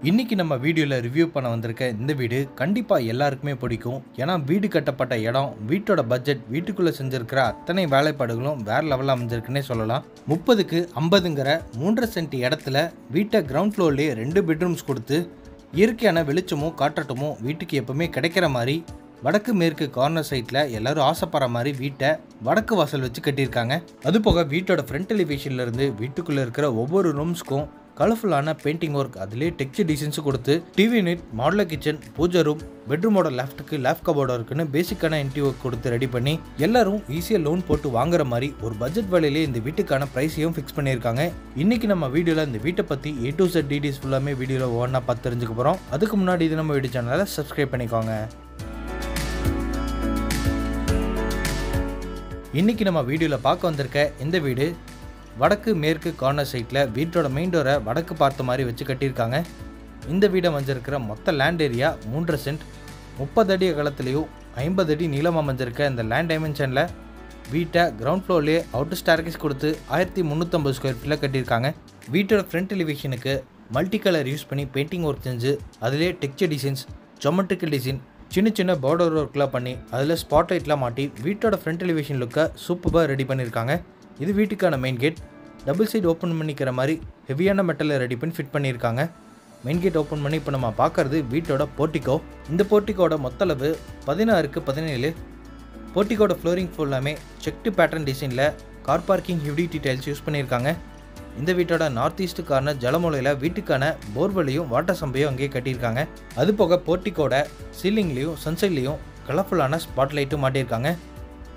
இன்னைக்கு நம்ம வீடியோல ரிவ்யூ பண்ண வந்திருக்க இந்த வீடு கண்டிப்பா எல்லாருக்குமே பிடிக்கும். ஏன்னா வீடு கட்டப்பட்ட இடம், வீட்டோட பட்ஜெட், வீட்டுக்குள்ள செஞ்சிருக்கிற அத்தனை வேலைப்பாடுகளும் வேற லெவல்ல அமைஞ்சிருக்குன்னே சொல்லலாம். 30க்கு 50ங்கிற 3.5 சென்ட் இடத்துல வீட்டை கிரவுண்ட் ஃப்ளோர்லேயே 2 பெட்ரூம்ஸ் கொடுத்து இயற்கையான வெளிச்சமும் காற்றோட்டமும் வீட்டுக்கு எப்பவுமே கிடைக்கிற மாதிரி வடக்கு மேற்கு கார்னர் சைட்ல எல்லாரும் ஆசைப்படுற மாதிரி வீட்டை வடக்கு வாசல் வச்சு கட்டியிருக்காங்க. அது போக வீட்டோட ஃப்ரண்ட் எலிவேஷன்ல இருந்து வீட்டுக்குள்ள இருக்கிற ஒவ்வொரு ரூம்ஸ்க்கும் கலர்ஃபுல்லான பெயிண்டிங் ஒர்க், அதிலே டெக்ஸ்சர் டிசைன்ஸ் கொடுத்து டிவி யூனிட், மாடுலர் கிச்சன், பூஜை ரூம், பெட்ரூமோட லெஃப்ட்டுக்கு லேஃப்ட் கபோர்டு இருக்குன்னு பேசிக்கான இன்டீரியர் ஒர்க் கொடுத்து ரெடி பண்ணி எல்லாரும் ஈஸியாக லோன் போட்டு வாங்குற மாதிரி ஒரு பட்ஜெட் வேலையிலே இந்த வீட்டுக்கான ப்ரைஸையும் ஃபிக்ஸ் பண்ணியிருக்காங்க. இன்னைக்கு நம்ம வீடியோவில் இந்த வீட்டை பற்றி A to Z டீடைல்ஸ் ஃபுல்லாமே வீடியோவில் ஒவ்வொன்றா பார்த்து தெரிஞ்சுக்க போகிறோம். அதுக்கு முன்னாடி இது நம்ம வீடியோ சேனலை சப்ஸ்கிரைப் பண்ணிக்கோங்க. இன்னைக்கு நம்ம வீடியோவில் பார்க்க வந்திருக்க இந்த வீடு வடக்கு மேற்கு கார்னர் சைட்டில் வீட்டோட மெயின் டோரை வடக்கு பார்த்த மாதிரி வச்சு கட்டியிருக்காங்க. இந்த வீடை அமைஞ்சிருக்கிற மொத்த லேண்ட் ஏரியா 3.5 சென்ட், 30 அடி அகலத்துலேயும் 50 அடி நீளமாக அமைஞ்சிருக்க இந்த லேண்ட் டைமென்ஷனில் வீட்டை கிரவுண்ட் ஃப்ளோர்லேயே அவுட்டர் ஸ்டேர்கேஸ் கொடுத்து 1350 ஸ்கொயர் ஃபீட்டில் கட்டியிருக்காங்க. வீட்டோட ஃப்ரண்ட் எலிவேஷனுக்கு மல்டி கலர் யூஸ் பண்ணி பெயிண்டிங் ஒர்க் செஞ்சு அதிலே டெக்ஸ்சர் டிசைன்ஸ், ஜோமெட்ரிக்கல் டிசைன், சின்ன சின்ன பார்டர் ஒர்க்லாம் பண்ணி அதில் ஸ்பாட் லைட்லாம் மாட்டி வீட்டோட ஃப்ரண்ட் எலிவேஷன் லுக்கை சூப்பராக ரெடி பண்ணியிருக்காங்க. இது வீட்டுக்கான main gate. Double side open பண்ணிக்கிற மாதிரி ஹெவியான மெட்டலை ரெடி பண்ணி ஃபிட் பண்ணியிருக்காங்க. மெயின் கேட் ஓப்பன் பண்ணி இப்போ நம்ம பார்க்குறது வீட்டோட போர்ட்டிகோ. இந்த போர்ட்டிகோட மொத்த அளவு 16க்கு 17. போர்ட்டிகோட ஃப்ளோரிங் ஃபுல்லாமே செக்டு பேட்டர்ன் டிசைனில் car parking heavy tiles use பண்ணியிருக்காங்க. இந்த வீட்டோட நார்த் ஈஸ்ட் கார்னர் ஜலமூலையில் வீட்டுக்கான போர்வெல்லையும் வாட்டர் சம்பையும் அங்கேயே கட்டியிருக்காங்க. அது போக போர்ட்டிகோட சீலிங்லேயும் சன்சைட்லேயும் கலர்ஃபுல்லான ஸ்பாட் லைட்டும் மாட்டியிருக்காங்க.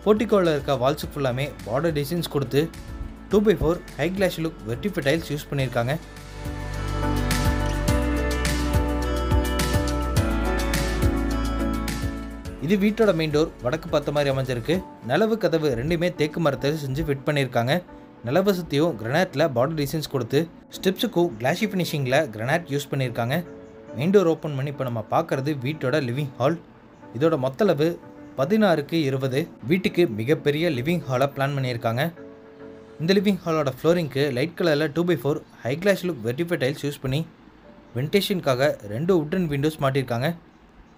போர்ட்டிகோவில் இருக்க வால்ஸுக்கு ஃபுல்லாமே பார்டர் டிசைன்ஸ் கொடுத்து 2x4 ஹை கிளாஸ் லுக் வெர்டிஃபை டைல்ஸ் யூஸ் பண்ணியிருக்காங்க. இது வீட்டோட மெயின் டோர் வடக்கு பார்த்த மாதிரி அமைஞ்சிருக்கு. நிலவு கதவு ரெண்டுமே தேக்கு மரத்தை செஞ்சு ஃபிட் பண்ணியிருக்காங்க. நிலவு சுற்றியும் கிரனைட்டில் பார்டர் டிசைன்ஸ் கொடுத்து ஸ்டெப்ஸுக்கும் கிளாஷி ஃபினிஷிங்கில் கிரனைட் யூஸ் பண்ணியிருக்காங்க. மெயின் டோர் ஓப்பன் பண்ணி இப்போ நம்ம பார்க்குறது வீட்டோட லிவிங் ஹால். இதோட மொத்த அளவு 16க்கு 20. வீட்டுக்கு மிகப்பெரிய லிவிங் ஹாலை பிளான் பண்ணியிருக்காங்க. இந்த லிவிங் ஹாலோட ஃப்ளோரிங்க்கு லைட் கலரில் 2x4 ஹை கிளாஸ் லுக் வெர்டிஃபை டைல்ஸ் யூஸ் பண்ணி வென்டேஷனுக்காக 2 உட்டன் விண்டோஸ் மாட்டியிருக்காங்க.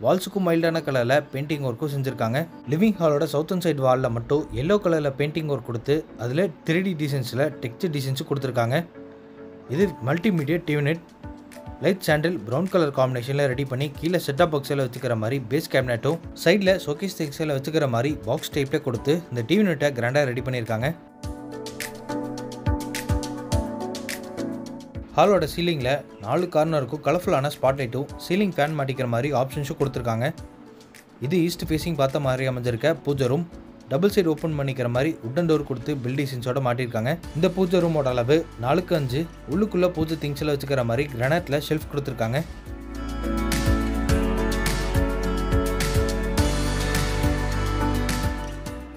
வால்ஸுக்கும் மைல்டான கலரில் பெயிண்டிங் ஒர்க்கும் செஞ்சுருக்காங்க. லிவிங் ஹாலோட சவுத்தன் சைடு வாலில் மட்டும் எல்லோ கலரில் பெயிண்டிங் ஒர்க் கொடுத்து அதில் 3D டிசைன்ஸில் டெக்ஸ்சர் டிசைன்ஸும் கொடுத்துருக்காங்க. இது மல்டிமீடியா டிவி யூனிட் லைட் சாண்டில் ப்ரௌன் கலர் காம்பினேஷனில் ரெடி பண்ணி கீழே செட்டப் பாக்ஸில் வச்சுக்கிற மாதிரி பேஸ் கேபினட்டும் சைடில் ஷோகேஸ் டெக்ஸில் வச்சுக்கிற மாதிரி பாக்ஸ் டைப்பில் கொடுத்து இந்த டிவி யூனிட்டை கிராண்டாக ரெடி பண்ணியிருக்காங்க. ஹாலோட சீலிங்கில் 4 கார்னருக்கும் கலர்ஃபுல்லான ஸ்பாட் லைட்டும் சீலிங் ஃபேன் மாட்டிக்கிற மாதிரி ஆப்ஷன்ஸும் கொடுத்துருக்காங்க. இது ஈஸ்ட் ஃபேஸிங் பார்த்த மாதிரி அமைஞ்சிருக்க பூஜை ரூம். டபுள் சைடு ஓப்பன் பண்ணிக்கிற மாதிரி உட்டன் டோர் கொடுத்து பில் டிசைன்ஸோட மாட்டியிருக்காங்க. இந்த பூஜை ரூமோட அளவு 4க்கு 5. உள்ளுக்குள்ளே பூஜை திங்ஸில் வச்சுக்கிற மாதிரி கிரானைட்டில் ஷெல்ஃப் கொடுத்துருக்காங்க.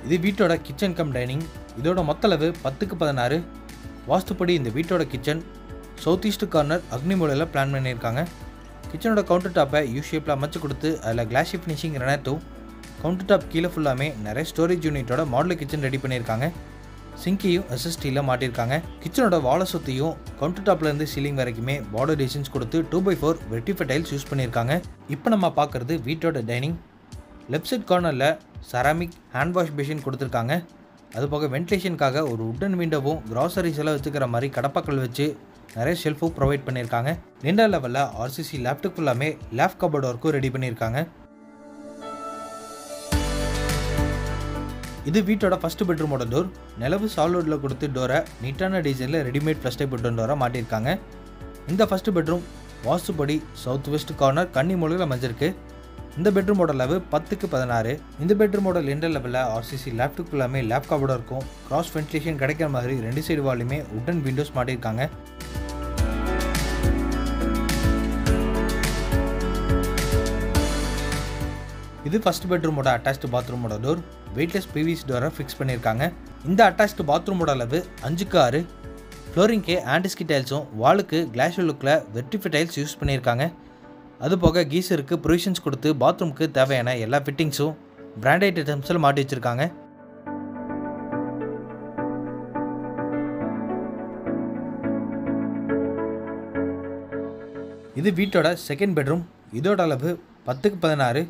இது வீட்டோட கிச்சன் கம் டைனிங். இதோட மொத்த அளவு 10க்கு 16. வாஸ்துப்படி இந்த வீட்டோட கிச்சன் சவுத் ஈஸ்ட் கார்னர் அக்னி மூலையில் பிளான் பண்ணியிருக்காங்க. கிச்சனோட கவுண்டர் டாப்பை யூ ஷேப்பில் அமைச்சு கொடுத்து அதில் கிளாஷி ஃபினிஷிங் கிரானைட்டும் கவுண்டர் டாப் கீழே ஃபுல்லாமே நிறைய ஸ்டோரேஜ் யூனிட்டோட மாடல் கிச்சன் ரெடி பண்ணியிருக்காங்க. சிங்கியும் SSTயில் மாட்டியிருக்காங்க. கிச்சனோட வாழை சுற்றியும் கவுண்டர் டாப்லேருந்து சீலிங் வரைக்குமே பார்டர் டிசைன்ஸ் கொடுத்து 2x4 வெர்டிஃபை டைல்ஸ் யூஸ் பண்ணியிருக்காங்க. இப்போ நம்ம பார்க்குறது வீட்டோட டைனிங். லெஃப்ட் சைட் கார்னரில் செராமிக் ஹேண்ட் வாஷ் பேஷன் கொடுத்துருக்காங்க. அதுபோக வென்டிலேஷனுக்காக ஒரு உட்டன் விண்டோவும் கிராசரிஸ் எல்லாம் வச்சுக்கிற மாதிரி கடப்பாக்கள் வச்சு நிறைய ஷெல்ஃபும் ப்ரொவைட் பண்ணியிருக்காங்க. 2ஆம் லெவலில் RCC லேப்டாப் ஃபுல்லாமே லேஃப்ட் கபோர்டு ஒர்க்கும் ரெடி பண்ணியிருக்காங்க. இது வீட்டோட ஃபர்ஸ்ட் பெட்ரூமோட டோர். நிலவு சாலிட்ல கொடுத்து டோரை நீட்டான டிசைனில் ரெடிமேட் ஃபர்ஸ்ட் டைப் பெட்ரூம் டோராக மாட்டியிருக்காங்க. இந்த ஃபர்ஸ்ட் பெட்ரூம் வாஸ்துப்படி சவுத் வெஸ்ட் கார்னர் கன்னி மூலையில் அமைஞ்சிருக்கு. இந்த பெட்ரூமோட அளவு 10க்கு 16. இந்த பெட்ரூமோட லிண்டர் லெவலில் RCC லேப்டாப் எல்லாமே லேப் கபோர்டு இருக்கும். கிராஸ் வென்டிலேஷன் கிடைக்கிற மாதிரி 2 சைடு வாலுமே உட்டன் விண்டோஸ் மாட்டியிருக்காங்க. இது ஃபர்ஸ்ட் பெட்ரூமோட அட்டாச்டு பாத்ரூமோட டோர். வெயிட்லெஸ் PVC டோரை ஃபிக்ஸ் பண்ணியிருக்காங்க. இந்த அட்டாச்டு பாத்ரூமோட அளவு 5க்கு 6. ஃப்ளோரிங்க்கு ஆன்டிஸ்கி டைல்ஸும் வாலுக்கு கிளாஸ் லுக்கில் வெர்டிஃபை டைல்ஸ் யூஸ் பண்ணியிருக்காங்க. அதுபோக கீசருக்கு ப்ரொவிஷன்ஸ் கொடுத்து பாத்ரூமுக்கு தேவையான எல்லா ஃபிட்டிங்ஸும் பிராண்டட் ஐட்டம்ஸில் மாட்டி வச்சுருக்காங்க. இது வீட்டோட செகண்ட் பெட்ரூம். இதோட அளவு 10x16.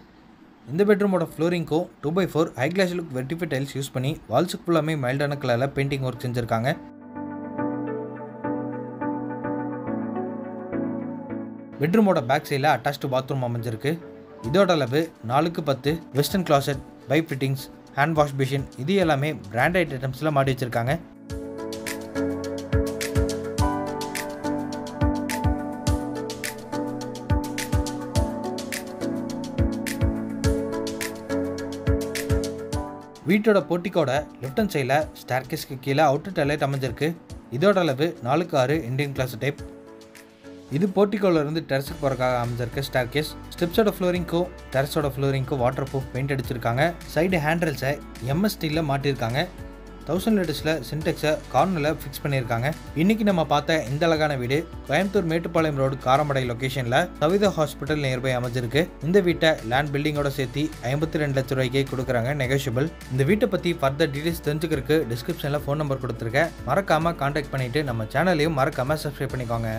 இந்த பெட்ரூமோட ஃப்ளோரிங்க்கும் 2x4 ஹை கிளாஸ் லுக் வெர்டிஃபை டைல்ஸ் யூஸ் பண்ணி வால்ஸுக்கு ஃபுல்லாமே மைல்டான கலரில் பெயிண்டிங் ஒர்க் செஞ்சுருக்காங்க. பெட்ரூமோட பேக் சைடில் அட்டாச்டு பாத்ரூம் அமைஞ்சிருக்கு. இதோட அளவு 4x10. Western closet, pipe fittings, hand wash basin இது எல்லாமே பிராண்டட் ஐட்டம்ஸில் மாட்டி வச்சுருக்காங்க. வீட்டோட போர்ட்டிக்கோட லெஃப்ட் ஹேண்ட் சைடில் ஸ்டேர்கேஸ்க்கு கீழே அவுட்டர் டாய்லெட் அமைஞ்சிருக்கு. இதோட அளவு 4x6 இந்தியன் கிளாஸ் டைப். இது போர்ட்டிக்கோல இருந்து டெரஸுக்கு போகிறக்காக அமைஞ்சிருக்கு ஸ்டேர்கேஸ். ஸ்டெப்ஸோட ஃப்ளோரிங்க்கும் டெரஸோட ஃப்ளோரிங்க்கும் வாட்டர் ப்ரூஃப் பெயிண்ட் அடிச்சிருக்காங்க. சைடு ஹேண்ட்ரெல்ஸை எம்எஸ் ஸ்டீலில் மாட்டியிருக்காங்க. 1000 லிட்டர்ஸில் சின்டெக்ஸை கார்னரில் ஃபிக்ஸ் பண்ணியிருக்காங்க. இன்றைக்கி நம்ம பார்த்த இந்த அழகான வீடு கோயம்புத்தூர் மேட்டுப்பாளையம் ரோடு காரமடை லொக்கேஷனில் சவிதா ஹாஸ்பிட்டல் நியர்பை அமைஞ்சிருக்கு. இந்த வீட்டை லேண்ட் பில்டிங்கோட சேர்த்து 52 லட்சம் ரூபாய்க்கு கொடுக்குறாங்க, நெகோஷியபிள். இந்த வீட்டை பற்றி ஃபர்தர் டீடைல்ஸ் தெரிஞ்சுக்கிறதுக்கு டிஸ்கிரிப்ஷனில் ஃபோன் நம்பர் கொடுத்துருக்கேன். மறக்காமல் கான்டாக்ட் பண்ணிவிட்டு நம்ம சேனலையும் மறக்காமல் சப்ஸ்கிரைப் பண்ணிக்கோங்க.